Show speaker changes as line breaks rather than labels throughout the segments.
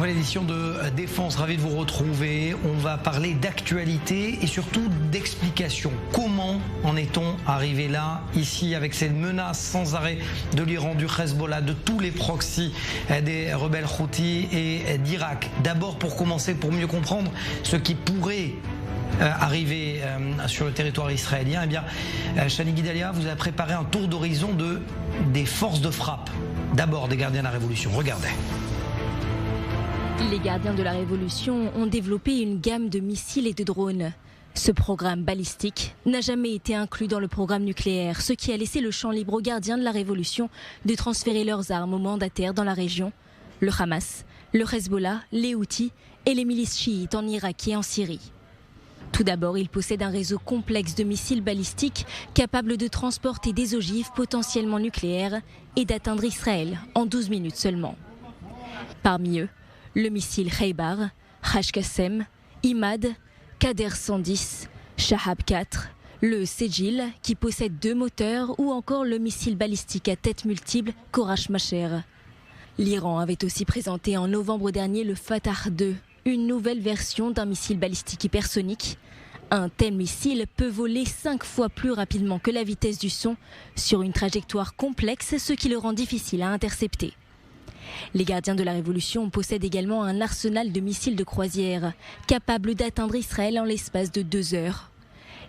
Nouvelle édition de Défense, ravi de vous retrouver. On va parler d'actualité et surtout d'explication. Comment en est-on arrivé là, ici, avec ces menaces sans arrêt de l'Iran, du Hezbollah, de tous les proxys des rebelles Houthis et d'Irak. D'abord, pour commencer, pour mieux comprendre ce qui pourrait arriver sur le territoire israélien, eh bien, Shani Guidalia, vous avez préparé un tour d'horizon des forces de frappe. D'abord, des gardiens de la Révolution. Regardez.
Les gardiens de la Révolution ont développé une gamme de missiles et de drones. Ce programme balistique n'a jamais été inclus dans le programme nucléaire, ce qui a laissé le champ libre aux gardiens de la Révolution de transférer leurs armes aux mandataires dans la région. Le Hamas, le Hezbollah, les Houthis et les milices chiites en Irak et en Syrie. Tout d'abord, ils possèdent un réseau complexe de missiles balistiques capables de transporter des ogives potentiellement nucléaires et d'atteindre Israël en 12 minutes seulement. Parmi eux, le missile Khaybar, Hashqasem, Imad, Kader 110, Shahab 4, le Sejil qui possède 2 moteurs ou encore le missile balistique à tête multiple Korash Macher. L'Iran avait aussi présenté en novembre dernier le Fatah 2, une nouvelle version d'un missile balistique hypersonique. Un tel missile peut voler 5 fois plus rapidement que la vitesse du son sur une trajectoire complexe, ce qui le rend difficile à intercepter. Les gardiens de la Révolution possèdent également un arsenal de missiles de croisière, capable d'atteindre Israël en l'espace de 2 heures.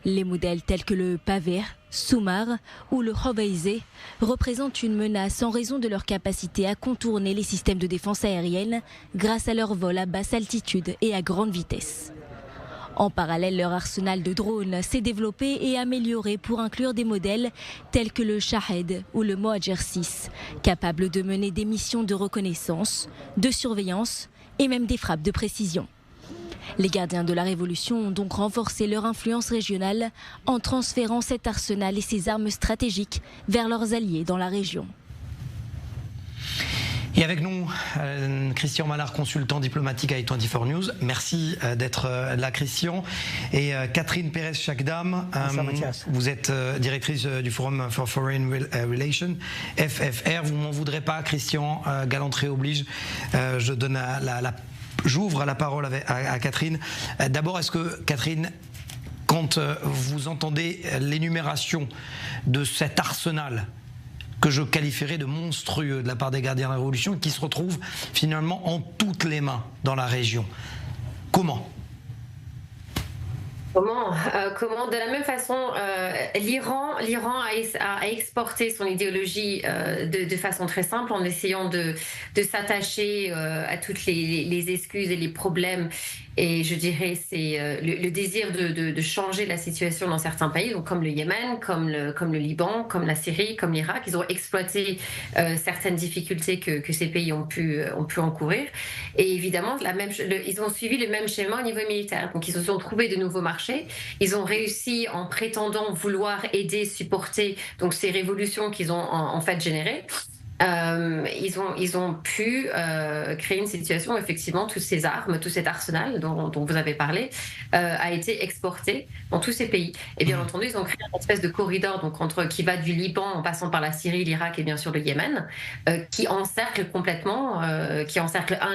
Les modèles tels que le Paver, Soumar ou le Hoveizeh représentent une menace en raison de leur capacité à contourner les systèmes de défense aérienne grâce à leur vol à basse altitude et à grande vitesse. En parallèle, leur arsenal de drones s'est développé et amélioré pour inclure des modèles tels que le Shahed ou le Mohajer 6, capables de mener des missions de reconnaissance, de surveillance et même des frappes de précision. Les gardiens de la Révolution ont donc renforcé leur influence régionale en transférant cet arsenal et ces armes stratégiques vers leurs alliés dans la région.
Et avec nous, Christian Mallard, consultant diplomatique à i24 News. Merci d'être là, Christian. Et Catherine Pérez-Chakdam, vous êtes directrice du Forum for Foreign Relations, FFR. Vous m'en voudrez pas, Christian, galanterie oblige. J'ouvre la parole à Catherine. D'abord, est-ce que, Catherine, quand vous entendez l'énumération de cet arsenal que je qualifierais de monstrueux de la part des gardiens de la Révolution, qui se retrouvent finalement en toutes les mains dans la région, comment ?
Comment de la même façon, l'Iran a exporté son idéologie de façon très simple en essayant de s'attacher à toutes les excuses et les problèmes. Et je dirais c'est le désir de changer la situation dans certains pays, donc comme le Yémen, comme le Liban, comme la Syrie, comme l'Irak. Ils ont exploité certaines difficultés que ces pays ont pu encourir. Et évidemment, ils ont suivi le même schéma au niveau militaire. Donc ils se sont trouvés de nouveaux marchés. Ils ont réussi en prétendant vouloir aider, supporter donc ces révolutions qu'ils ont en fait générées. Ils ont pu créer une situation où effectivement toutes ces armes, tout cet arsenal dont vous avez parlé a été exporté dans tous ces pays. Et bien entendu, ils ont créé une espèce de corridor donc qui va du Liban en passant par la Syrie, l'Irak et bien sûr le Yémen, qui encercle complètement,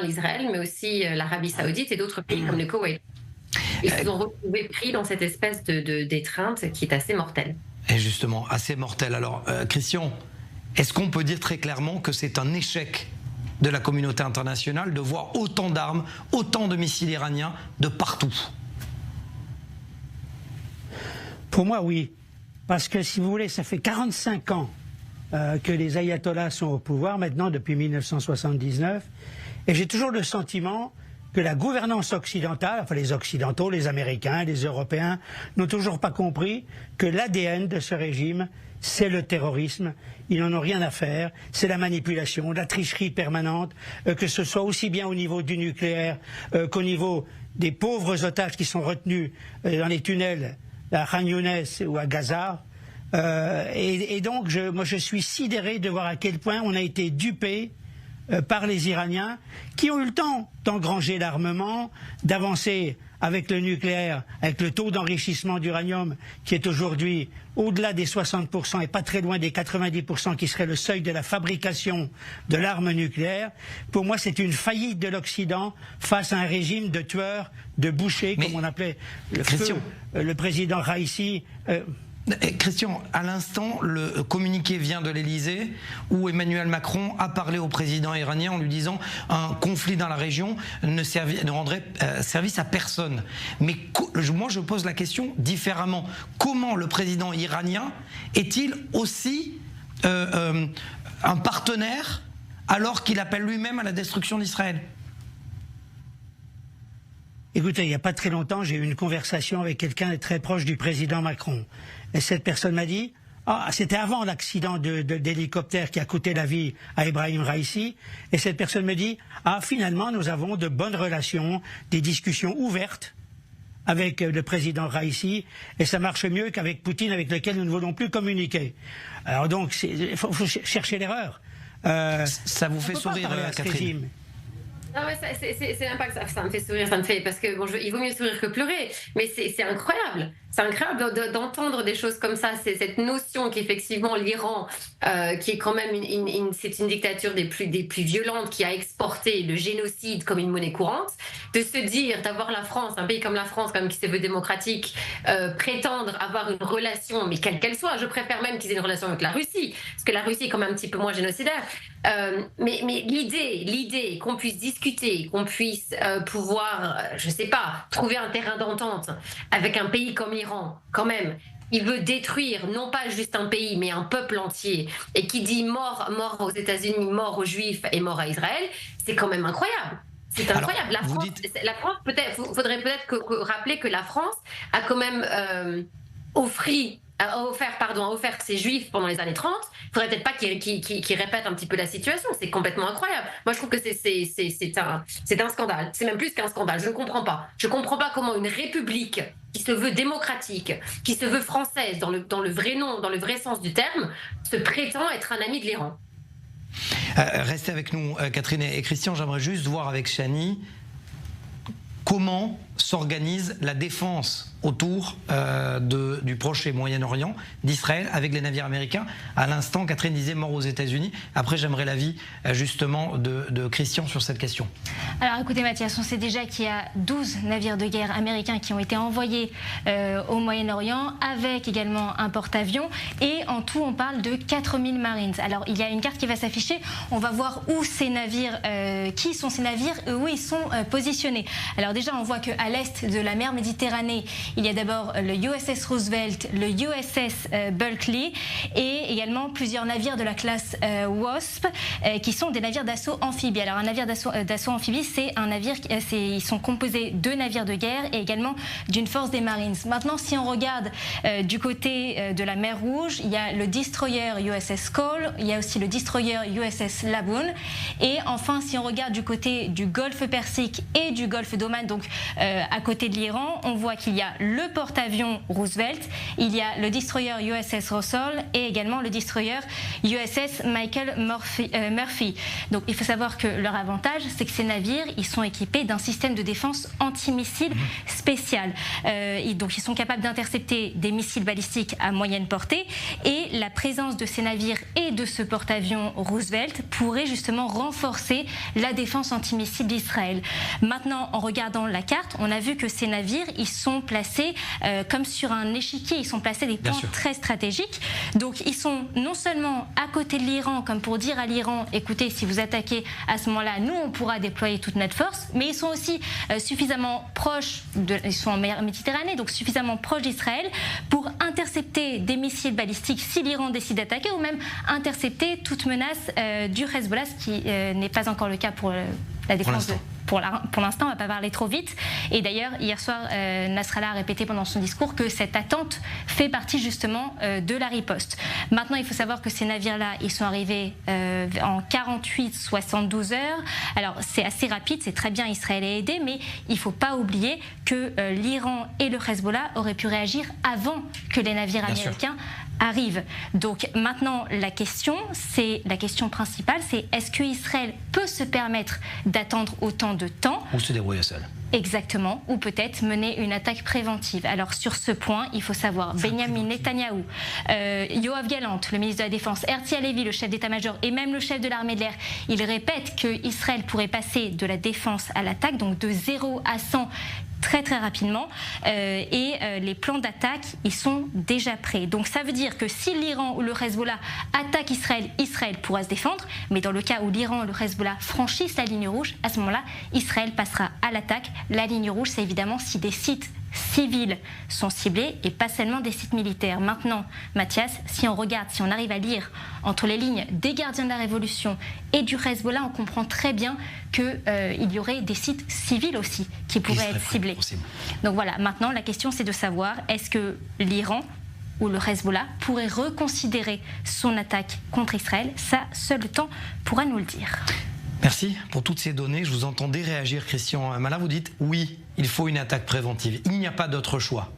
l'Israël, mais aussi l'Arabie Saoudite et d'autres pays comme le Koweït. Ils se sont retrouvés pris dans cette espèce d'étreinte qui est assez mortelle.
Et justement, assez mortelle. Alors, Christian, est-ce qu'on peut dire très clairement que c'est un échec de la communauté internationale de voir autant d'armes, autant de missiles iraniens de partout ?
Pour moi, oui. Parce que, si vous voulez, ça fait 45 ans que les ayatollahs sont au pouvoir, maintenant depuis 1979. Et j'ai toujours le sentiment que la gouvernance occidentale, enfin les Occidentaux, les Américains, les Européens, n'ont toujours pas compris que l'ADN de ce régime, c'est le terrorisme. Ils n'en ont rien à faire. C'est la manipulation, la tricherie permanente, que ce soit aussi bien au niveau du nucléaire qu'au niveau des pauvres otages qui sont retenus dans les tunnels à Khan Younes ou à Gaza. Et donc, moi je suis sidéré de voir à quel point on a été dupé par les Iraniens qui ont eu le temps d'engranger l'armement, d'avancer avec le nucléaire, avec le taux d'enrichissement d'uranium qui est aujourd'hui au-delà des 60% et pas très loin des 90% qui serait le seuil de la fabrication de l'arme nucléaire, pour moi c'est une faillite de l'Occident face à un régime de tueurs, de bouchers, comme on appelait le président Raïssi.
Christian, à l'instant, le communiqué vient de l'Elysée où Emmanuel Macron a parlé au président iranien en lui disant un conflit dans la région ne rendrait service à personne. Mais moi, je pose la question différemment. Comment le président iranien est-il aussi un partenaire alors qu'il appelle lui-même à la destruction d'Israël ?
Écoutez, il n'y a pas très longtemps, j'ai eu une conversation avec quelqu'un de très proche du président Macron. Et cette personne m'a dit, c'était avant l'accident d'hélicoptère qui a coûté la vie à Ebrahim Raïssi, et cette personne me dit, finalement nous avons de bonnes relations, des discussions ouvertes avec le président Raïssi, et ça marche mieux qu'avec Poutine, avec lequel nous ne voulons plus communiquer. Alors donc, il faut chercher l'erreur.
Ça vous fait sourire, Catherine ?
Non, mais c'est même pas que ça me fait sourire, ça me fait, parce que bon, il vaut mieux sourire que pleurer, mais c'est incroyable. C'est incroyable d'entendre des choses comme ça. C'est cette notion qu'effectivement l'Iran, qui est quand même c'est une dictature des plus violentes, qui a exporté le génocide comme une monnaie courante, de se dire, d'avoir la France, un pays comme la France, quand même, qui se veut démocratique, prétendre avoir une relation, mais quelle qu'elle soit, je préfère même qu'ils aient une relation avec la Russie, parce que la Russie est quand même un petit peu moins génocidaire. Mais l'idée qu'on puisse discuter, qu'on puisse pouvoir, je sais pas, trouver un terrain d'entente avec un pays comme l'Iran, quand même, il veut détruire non pas juste un pays, mais un peuple entier, et qui dit mort aux États-Unis, mort aux Juifs et mort à Israël, c'est quand même incroyable. C'est incroyable.
Alors,
la France, peut-être, faudrait peut-être rappeler que la France a quand même a offert ses juifs pendant les années 30, il faudrait peut-être pas qu'ils répètent un petit peu la situation. C'est complètement incroyable. Moi, je trouve que c'est un scandale. C'est même plus qu'un scandale. Je ne comprends pas. Je ne comprends pas comment une république qui se veut démocratique, qui se veut française dans le vrai nom, dans le vrai sens du terme, se prétend être un ami de l'Iran.
Restez avec nous, Catherine et Christian. J'aimerais juste voir avec Chani comment s'organise la défense autour du Proche et Moyen-Orient, d'Israël, avec les navires américains. À l'instant, Catherine disait mort aux États-Unis. Après, j'aimerais l'avis justement de Christian sur cette question.
Alors écoutez Mathias, on sait déjà qu'il y a 12 navires de guerre américains qui ont été envoyés au Moyen-Orient, avec également un porte-avions, et en tout on parle de 4000 Marines. Alors il y a une carte qui va s'afficher, on va voir où ces navires, qui sont ces navires, où ils sont positionnés. Alors déjà on voit qu'à l'est de la mer Méditerranée, il y a d'abord le USS Roosevelt, le USS Bulkley, et également plusieurs navires de la classe Wasp, qui sont des navires d'assaut amphibie. Alors un navire d'assaut amphibie, c'est un navire, ils sont composés de navires de guerre et également d'une force des Marines. Maintenant, si on regarde du côté de la mer Rouge, il y a le destroyer USS Cole, il y a aussi le destroyer USS Laboon, et enfin, si on regarde du côté du Golfe Persique et du Golfe d'Oman, donc à côté de l'Iran, on voit qu'il y a le porte-avions Roosevelt, il y a le destroyer USS Russell et également le destroyer USS Michael Murphy. Donc il faut savoir que leur avantage, c'est que ces navires, ils sont équipés d'un système de défense antimissile spécial. Donc ils sont capables d'intercepter des missiles balistiques à moyenne portée, et la présence de ces navires et de ce porte-avions Roosevelt pourrait justement renforcer la défense antimissile d'Israël. Maintenant, en regardant la carte, on a vu que ces navires, ils sont placés comme sur un échiquier, ils sont placés des points très stratégiques. Donc ils sont non seulement à côté de l'Iran, comme pour dire à l'Iran, écoutez, si vous attaquez à ce moment-là, nous on pourra déployer toute notre force, mais ils sont aussi suffisamment proches, ils sont en mer Méditerranée, donc suffisamment proches d'Israël pour intercepter des missiles balistiques si l'Iran décide d'attaquer, ou même intercepter toute menace du Hezbollah, ce qui n'est pas encore le cas pour la défense pour l'instant, on ne va pas parler trop vite. Et d'ailleurs, hier soir, Nasrallah a répété pendant son discours que cette attente fait partie justement de la riposte. Maintenant, il faut savoir que ces navires-là, ils sont arrivés en 48-72 heures. Alors, c'est assez rapide, c'est très bien, Israël est aidé, mais il ne faut pas oublier que l'Iran et le Hezbollah auraient pu réagir avant que les navires américains arrive. Donc maintenant, la question principale, c'est est-ce qu'Israël peut se permettre d'attendre autant de temps
ou se débrouiller seul?
Exactement, ou peut-être mener une attaque préventive. Alors sur ce point, il faut savoir, Benjamin Netanyahou, Yoav Gallant, le ministre de la Défense, Herzi Halevi, le chef d'état-major, et même le chef de l'armée de l'air, ils répètent qu'Israël pourrait passer de la défense à l'attaque, donc de 0 à 100 très très rapidement, et les plans d'attaque, ils sont déjà prêts. Donc ça veut dire que si l'Iran ou le Hezbollah attaquent Israël, Israël pourra se défendre, mais dans le cas où l'Iran ou le Hezbollah franchissent la ligne rouge, à ce moment-là, Israël passera à l'attaque. La ligne rouge, c'est évidemment si des sites civils sont ciblés et pas seulement des sites militaires. Maintenant, Mathias, si on arrive à lire entre les lignes des gardiens de la Révolution et du Hezbollah, on comprend très bien qu'il y aurait des sites civils aussi qui pourraient être ciblés. Donc voilà, maintenant la question c'est de savoir est-ce que l'Iran ou le Hezbollah pourrait reconsidérer son attaque contre Israël. Ça, seul le temps pourra nous le dire.
Merci pour toutes ces données. Je vous entendais réagir, Christian Mala. Vous dites oui, il faut une attaque préventive. Il n'y a pas d'autre choix.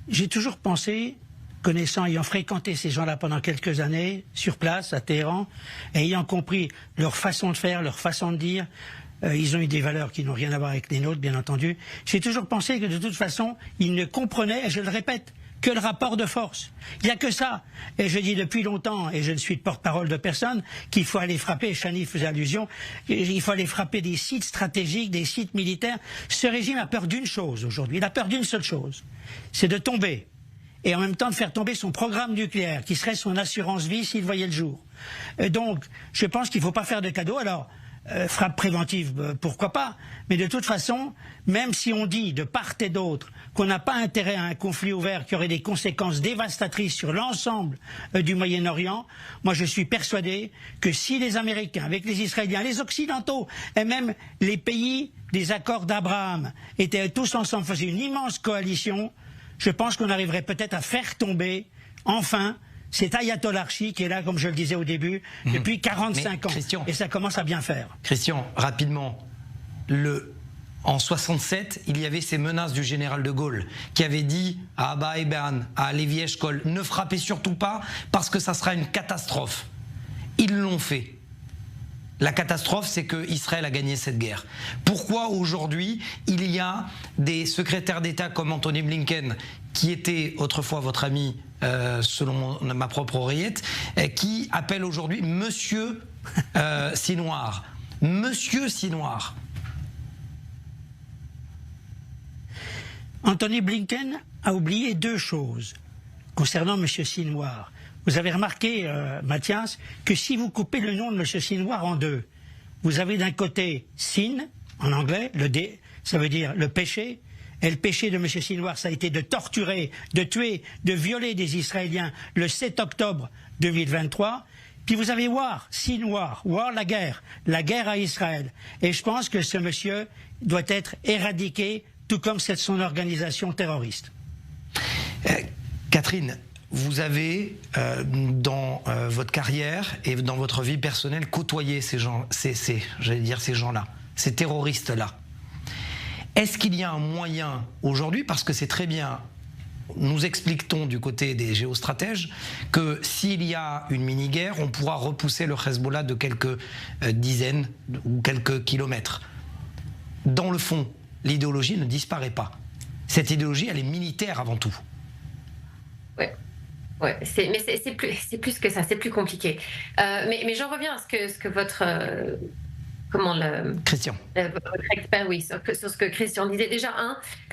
J'ai toujours pensé, ayant fréquenté ces gens-là pendant quelques années, sur place, à Téhéran, et ayant compris leur façon de faire, leur façon de dire, ils ont eu des valeurs qui n'ont rien à voir avec les nôtres, bien entendu. J'ai toujours pensé que de toute façon, ils ne comprenaient, et je le répète, que le rapport de force. Il n'y a que ça. Et je dis depuis longtemps, et je ne suis de porte-parole de personne, qu'il faut aller frapper, Chani faisait allusion, il faut aller frapper des sites stratégiques, des sites militaires. Ce régime a peur d'une chose aujourd'hui, il a peur d'une seule chose, c'est de tomber. Et en même temps de faire tomber son programme nucléaire, qui serait son assurance vie s'il voyait le jour. Donc, je pense qu'il ne faut pas faire de cadeaux. Alors, frappe préventive, pourquoi pas, mais de toute façon, même si on dit de part et d'autre qu'on n'a pas intérêt à un conflit ouvert qui aurait des conséquences dévastatrices sur l'ensemble du Moyen-Orient, moi je suis persuadé que si les Américains, avec les Israéliens, les Occidentaux et même les pays des accords d'Abraham étaient tous ensemble, faisaient une immense coalition, je pense qu'on arriverait peut-être à faire tomber, enfin, cet ayatollarchie qui est là, comme je le disais au début, depuis 45 ans.
Christian,
et ça commence à bien faire.
Christian, rapidement, en 67, il y avait ces menaces du général de Gaulle qui avait dit à Abba Eban, à Lévi Eshkol, ne frappez surtout pas parce que ça sera une catastrophe. Ils l'ont fait. La catastrophe, c'est qu'Israël a gagné cette guerre. Pourquoi aujourd'hui, il y a des secrétaires d'État comme Anthony Blinken, qui était autrefois votre ami, selon ma propre oreillette, qui appelle aujourd'hui Monsieur Sinwar. Monsieur Sinwar.
Anthony Blinken a oublié deux choses concernant Monsieur Sinwar. Vous avez remarqué, Mathias, que si vous coupez le nom de M. Sinwar en deux, vous avez d'un côté Sin, en anglais, ça veut dire le péché, et le péché de M. Sinwar, ça a été de torturer, de tuer, de violer des Israéliens le 7 octobre 2023. Puis vous avez Sinwar, la guerre à Israël. Et je pense que ce monsieur doit être éradiqué, tout comme c'est son organisation terroriste.
Catherine, vous avez, dans votre carrière et dans votre vie personnelle, côtoyé ces gens, j'allais dire ces gens-là, ces terroristes-là. Est-ce qu'il y a un moyen aujourd'hui, parce que c'est très bien, nous explique-t-on du côté des géostratèges, que s'il y a une mini-guerre, on pourra repousser le Hezbollah de quelques dizaines ou quelques kilomètres. Dans le fond, l'idéologie ne disparaît pas. Cette idéologie, elle est militaire avant tout.
Ouais. Ouais, mais c'est plus que ça, c'est plus compliqué. Mais j'en reviens à ce que votre
Christian.
Votre expert, oui, sur ce que Christian disait. Déjà,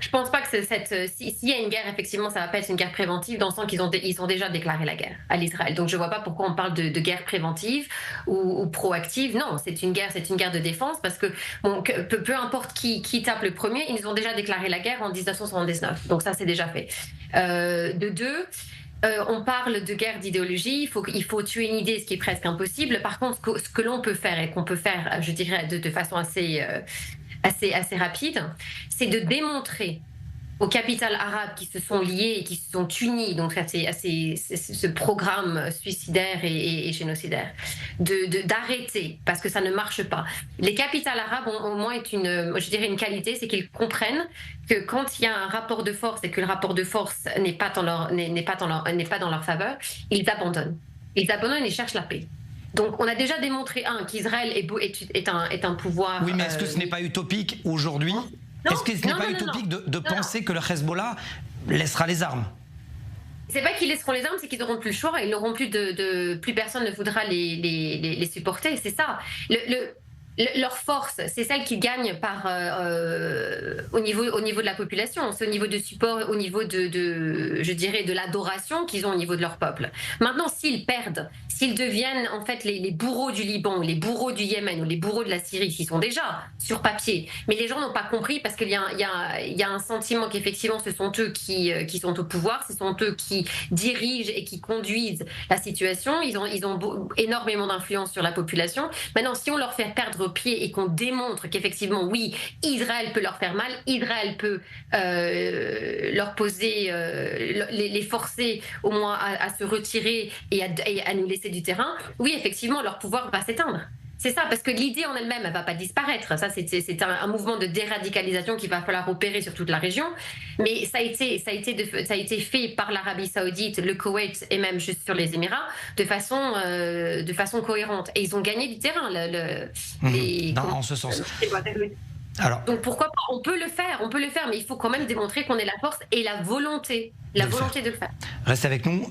je pense pas que s'il y a une guerre, effectivement, ça va pas être une guerre préventive, dans le sens qu'ils ont déjà déclaré la guerre à l'Israël. Donc je vois pas pourquoi on parle de guerre préventive ou proactive. Non, c'est une guerre de défense, parce que peu importe qui tape le premier, ils ont déjà déclaré la guerre en 1979. Donc ça, c'est déjà fait. De deux. On parle de guerre d'idéologie, il faut tuer une idée, ce qui est presque impossible. Par contre, ce que l'on peut faire, et qu'on peut faire, je dirais, de façon assez rapide, c'est de démontrer aux capitales arabes qui se sont liées et qui se sont unies donc à ce programme suicidaire et génocidaire, d'arrêter, parce que ça ne marche pas. Les capitales arabes ont au moins je dirais une qualité, c'est qu'ils comprennent que quand il y a un rapport de force et que le rapport de force n'est pas dans leur faveur, ils abandonnent. Ils abandonnent et cherchent la paix. Donc on a déjà démontré, qu'Israël est un pouvoir...
Oui, mais est-ce que ce n'est pas utopique aujourd'hui ? Est-ce que ce n'est pas utopique de penser que le Hezbollah laissera les armes ?
C'est pas qu'ils laisseront les armes, c'est qu'ils n'auront plus le choix, ils n'auront plus plus personne ne voudra les supporter, c'est ça. Leur force, c'est celle qui gagne au niveau de la population. C'est au niveau de support, au niveau je dirais, de l'adoration qu'ils ont au niveau de leur peuple. Maintenant, s'ils perdent, s'ils deviennent en fait les bourreaux du Liban, les bourreaux du Yémen ou les bourreaux de la Syrie, qui sont déjà sur papier, mais les gens n'ont pas compris parce qu'il y a un sentiment qu'effectivement ce sont eux qui sont au pouvoir, ce sont eux qui dirigent et qui conduisent la situation. Ils ont énormément d'influence sur la population. Maintenant, si on leur fait perdre pied et qu'on démontre qu'effectivement, oui, Israël peut leur faire mal, Israël peut leur poser, les forcer au moins à se retirer et à nous laisser du terrain, oui, effectivement, leur pouvoir va s'éteindre. C'est ça, parce que l'idée en elle-même, elle ne va pas disparaître. Ça, c'est un mouvement de déradicalisation qu'il va falloir opérer sur toute la région. Mais ça a été fait par l'Arabie Saoudite, le Koweït et même juste sur les Émirats de façon cohérente. Et ils ont gagné du terrain.
En ce sens. Alors,
donc pourquoi pas, on peut le faire, mais il faut quand même démontrer qu'on ait la force et la volonté de le faire.
Restez avec nous.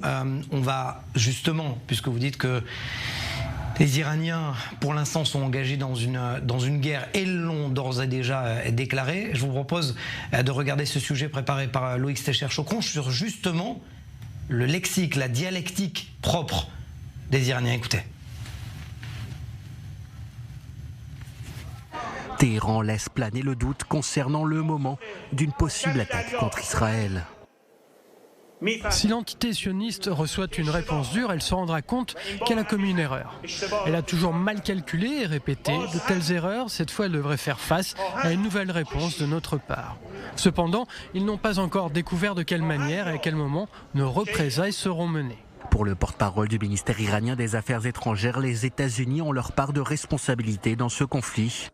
On va justement, puisque vous dites que les Iraniens, pour l'instant, sont engagés dans une guerre et l'ont d'ores et déjà déclaré. Je vous propose de regarder ce sujet préparé par Loïc Stécher-Chocron sur justement le lexique, la dialectique propre des Iraniens. Écoutez.
Téhéran laisse planer le doute concernant le moment d'une possible attaque contre Israël.
Si l'entité sioniste reçoit une réponse dure, elle se rendra compte qu'elle a commis une erreur. Elle a toujours mal calculé et répété de telles erreurs. Cette fois, elle devrait faire face à une nouvelle réponse de notre part. Cependant, ils n'ont pas encore découvert de quelle manière et à quel moment nos représailles seront menées.
Pour le porte-parole du ministère iranien des Affaires étrangères, les États-Unis ont leur part de responsabilité dans ce conflit.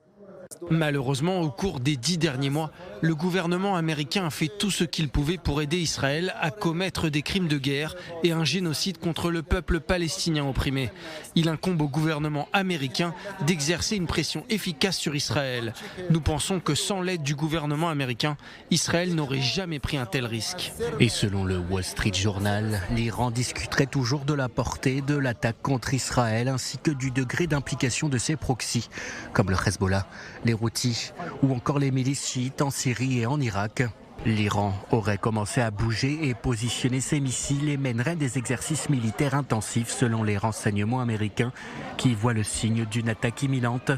Malheureusement, au cours des 10 derniers mois, le gouvernement américain a fait tout ce qu'il pouvait pour aider Israël à commettre des crimes de guerre et un génocide contre le peuple palestinien opprimé. Il incombe au gouvernement américain d'exercer une pression efficace sur Israël. Nous pensons que sans l'aide du gouvernement américain, Israël n'aurait jamais pris un tel risque.
Et selon le Wall Street Journal, l'Iran discuterait toujours de la portée de l'attaque contre Israël ainsi que du degré d'implication de ses proxys, comme le Hezbollah, les Houthis ou encore les milices chiites en Syrie et en Irak. L'Iran aurait commencé à bouger et positionner ses missiles et mènerait des exercices militaires intensifs selon les renseignements américains qui voient le signe d'une attaque imminente.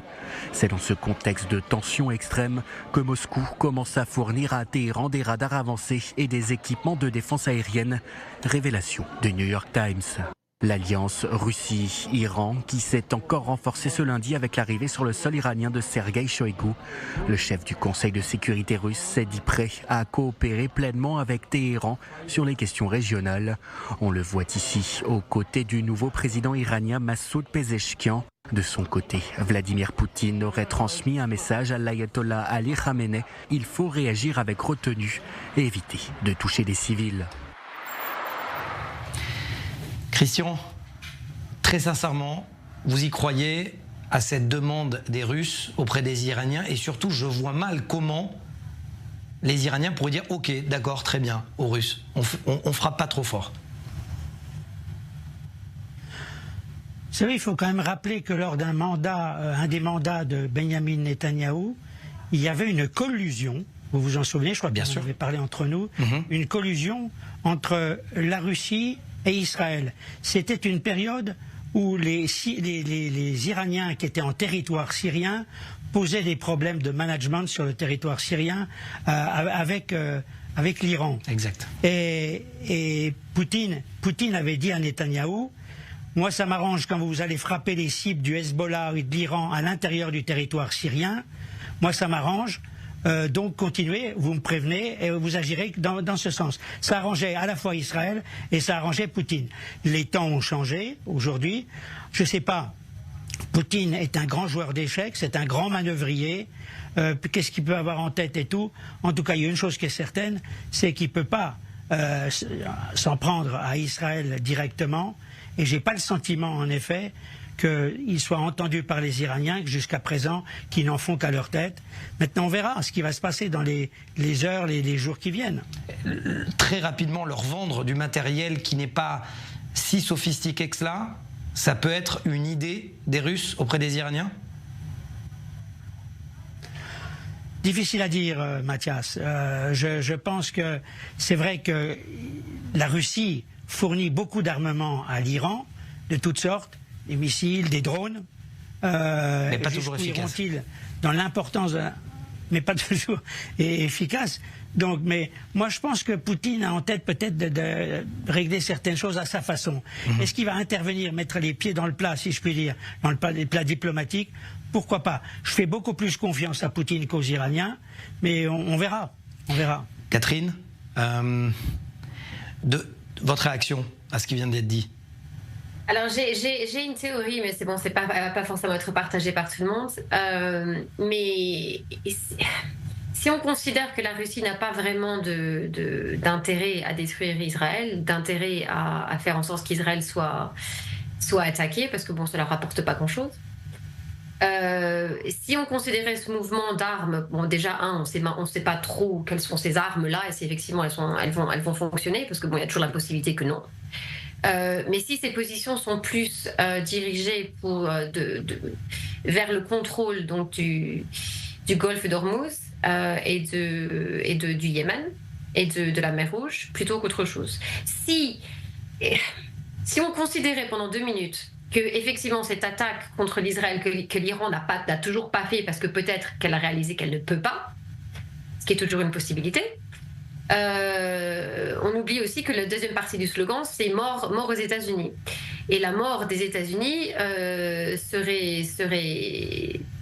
C'est dans ce contexte de tension extrême que Moscou commence à fournir à Téhéran des radars avancés et des équipements de défense aérienne. Révélation du New York Times. L'alliance Russie-Iran qui s'est encore renforcée ce lundi avec l'arrivée sur le sol iranien de Sergueï Shoïgu. Le chef du Conseil de sécurité russe s'est dit prêt à coopérer pleinement avec Téhéran sur les questions régionales. On le voit ici aux côtés du nouveau président iranien Massoud Pezeshkian. De son côté, Vladimir Poutine aurait transmis un message à l'ayatollah Ali Khamenei. Il faut réagir avec retenue et éviter de toucher des civils.
Christian, très sincèrement, vous y croyez à cette demande des Russes auprès des Iraniens? Et surtout, je vois mal comment les Iraniens pourraient dire « Ok, d'accord, très bien, aux Russes, on frappe pas trop fort ».
Vous savez, il faut quand même rappeler que lors d'un mandat, un des mandats de Benyamin Netanyahou, il y avait une collusion, vous vous en souvenez, je crois bien sûr, vous avez parlé entre nous, une collusion entre la Russie et Israël. C'était une période où les Iraniens qui étaient en territoire syrien posaient des problèmes de management sur le territoire syrien avec l'Iran.
Exact.
Et Poutine avait dit à Netanyahou, moi ça m'arrange quand vous allez frapper les cibles du Hezbollah et de l'Iran à l'intérieur du territoire syrien, moi ça m'arrange, donc continuez, vous me prévenez et vous agirez dans ce sens. Ça arrangeait à la fois Israël et ça arrangeait Poutine. Les temps ont changé aujourd'hui. Je ne sais pas, Poutine est un grand joueur d'échecs, c'est un grand manœuvrier. Qu'est-ce qu'il peut avoir en tête et tout. En tout cas, il y a une chose qui est certaine, c'est qu'il ne peut pas s'en prendre à Israël directement. Et je n'ai pas le sentiment, en effet, qu'il soit entendu par les Iraniens, jusqu'à présent, qui n'en font qu'à leur tête. Maintenant, on verra ce qui va se passer dans les heures, les jours qui viennent.
Très rapidement, leur vendre du matériel qui n'est pas si sophistiqué que cela, ça peut être une idée des Russes auprès des Iraniens ?
Difficile à dire, Mathias. Je pense que c'est vrai que la Russie fournit beaucoup d'armements à l'Iran, de toutes sortes, des missiles, des drones.
Mais pas toujours efficaces.
Dans l'importance, mais pas toujours efficaces. Donc, mais moi, je pense que Poutine a en tête peut-être de régler certaines choses à sa façon. Est-ce qu'il va intervenir, mettre les pieds dans le plat, si je puis dire, dans le plat diplomatique? Pourquoi pas? Je fais beaucoup plus confiance à Poutine qu'aux Iraniens, mais on verra. On verra.
Catherine, votre réaction à ce qui vient d'être dit?
Alors j'ai une théorie, mais c'est bon, elle va pas forcément être partagée par tout le monde. Mais si on considère que la Russie n'a pas vraiment d'intérêt à détruire Israël, d'intérêt à faire en sorte qu'Israël soit attaqué, parce que bon, ça leur rapporte pas grand-chose. Si on considérait ce mouvement d'armes, bon déjà on ne sait pas trop quelles sont ces armes-là, et si effectivement elles vont fonctionner, parce que bon, il y a toujours la possibilité que non. Mais si ces positions sont plus dirigées vers le contrôle donc du golfe d'Ormuz et du Yémen et de la mer Rouge, plutôt qu'autre chose. Si on considérait pendant 2 minutes que effectivement cette attaque contre l'Israël que l'Iran n'a toujours pas fait, parce que peut-être qu'elle a réalisé qu'elle ne peut pas, ce qui est toujours une possibilité. On oublie aussi que la deuxième partie du slogan, c'est mort aux États-Unis. Et la mort des États-Unis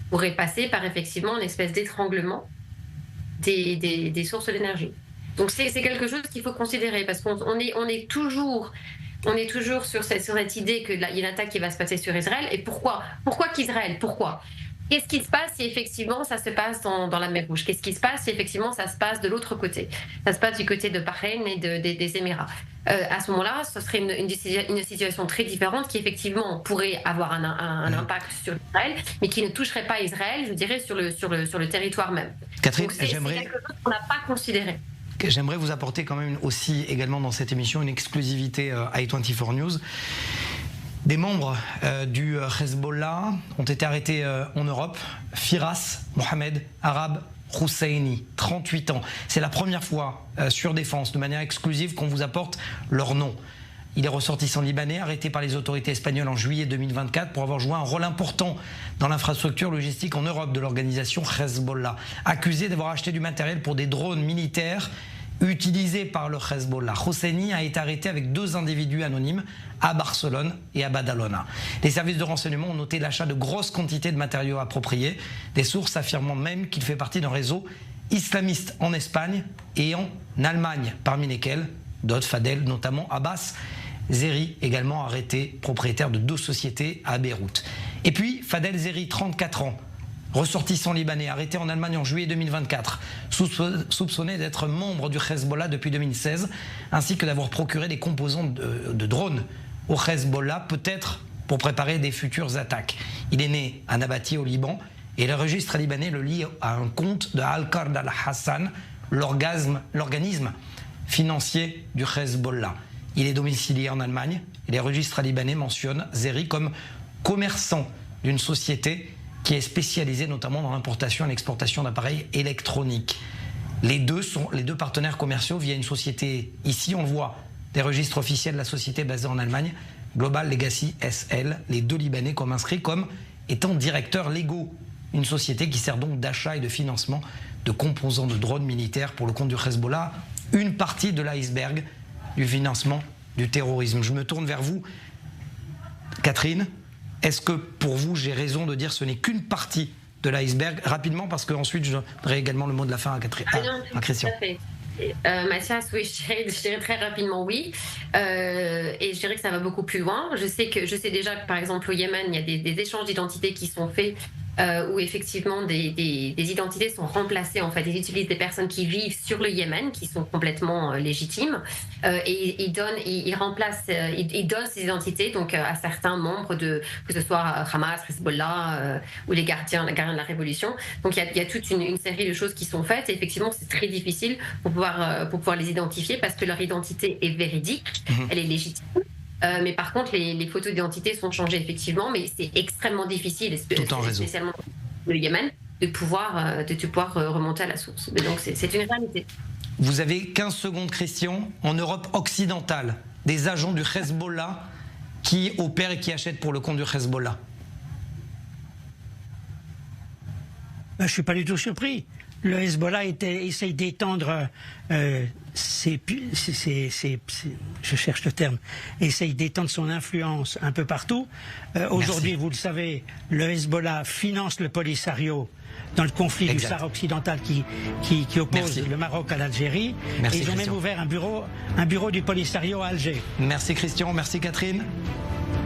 pourrait passer par effectivement une espèce d'étranglement des sources d'énergie. Donc c'est quelque chose qu'il faut considérer, parce qu'on est toujours sur cette idée qu'il y a une attaque qui va se passer sur Israël. Et pourquoi qu'Israël? Pourquoi? Qu'est-ce qui se passe si effectivement ça se passe dans la mer Rouge? Qu'est-ce qui se passe si effectivement ça se passe de l'autre côté? Ça se passe du côté de Bahreïn et des Émirats. À ce moment-là, ce serait une situation très différente qui effectivement pourrait avoir un impact sur Israël, mais qui ne toucherait pas Israël, je dirais, sur le territoire même.
Catherine,
c'est quelque chose qu'on n'a pas considéré.
J'aimerais vous apporter quand même aussi également dans cette émission une exclusivité i24 News. Des membres du Hezbollah ont été arrêtés en Europe. Firas Mohamed Arab Husseini, 38 ans. C'est la première fois sur Défense, de manière exclusive, qu'on vous apporte leur nom. Il est ressortissant libanais, arrêté par les autorités espagnoles en juillet 2024 pour avoir joué un rôle important dans l'infrastructure logistique en Europe de l'organisation Hezbollah. Accusé d'avoir acheté du matériel pour des drones militaires utilisés par le Hezbollah. Husseini a été arrêté avec 2 individus anonymes à Barcelone et à Badalona. Les services de renseignement ont noté l'achat de grosses quantités de matériaux appropriés, des sources affirmant même qu'il fait partie d'un réseau islamiste en Espagne et en Allemagne, parmi lesquels d'autres, Fadel, notamment Abbas Zeri, également arrêté, propriétaire de 2 sociétés à Beyrouth. Et puis Fadel Zeri, 34 ans, ressortissant libanais, arrêté en Allemagne en juillet 2024, soupçonné d'être membre du Hezbollah depuis 2016, ainsi que d'avoir procuré des composants de drones au Hezbollah, peut-être pour préparer des futures attaques. Il est né à Nabati au Liban, et le registre libanais le lie à un compte de Al-Qard al-Hassan, l'organisme financier du Hezbollah. Il est domicilié en Allemagne, et les registres libanais mentionnent Zeri comme commerçant d'une société qui est spécialisée notamment dans l'importation et l'exportation d'appareils électroniques. Les deux partenaires commerciaux via une société, ici on le voit, des registres officiels de la société basée en Allemagne, Global Legacy SL, les 2 Libanais comme inscrits comme étant directeurs légaux. Une société qui sert donc d'achat et de financement de composants de drones militaires pour le compte du Hezbollah, une partie de l'iceberg du financement du terrorisme. Je me tourne vers vous, Catherine. Est-ce que pour vous, j'ai raison de dire que ce n'est qu'une partie de l'iceberg. Rapidement, parce qu'ensuite, je donnerai également le mot de la fin à Christian.
Tout à fait. Mathias, oui, je dirais très rapidement oui. Et je dirais que ça va beaucoup plus loin. Je sais déjà que, par exemple, au Yémen, il y a des échanges d'identités qui sont faits où effectivement des identités sont remplacées. En fait, ils utilisent des personnes qui vivent sur le Yémen, qui sont complètement légitimes, et ils donnent ces identités donc à certains membres que ce soit Hamas, Hezbollah ou les gardiens de la révolution. Donc il y a toute une série de choses qui sont faites. Et effectivement, c'est très difficile pour pouvoir les identifier parce que leur identité est véridique, elle est légitime. Mais par contre, les photos d'identité sont changées effectivement, mais c'est extrêmement difficile, spécialement le Yémen, de pouvoir remonter à la source. Donc c'est une réalité.
Vous avez 15 secondes, Christian. En Europe occidentale, des agents du Hezbollah qui opèrent et qui achètent pour le compte du Hezbollah.
Je ne suis pas du tout surpris. Le Hezbollah essaye d'étendre je cherche le terme, essaye d'étendre son influence un peu partout. Aujourd'hui, vous le savez, le Hezbollah finance le Polisario dans le conflit du Sahara occidental qui oppose le Maroc à l'Algérie. Et ils ont même ouvert un bureau du Polisario à Alger.
Merci Christian, merci Catherine.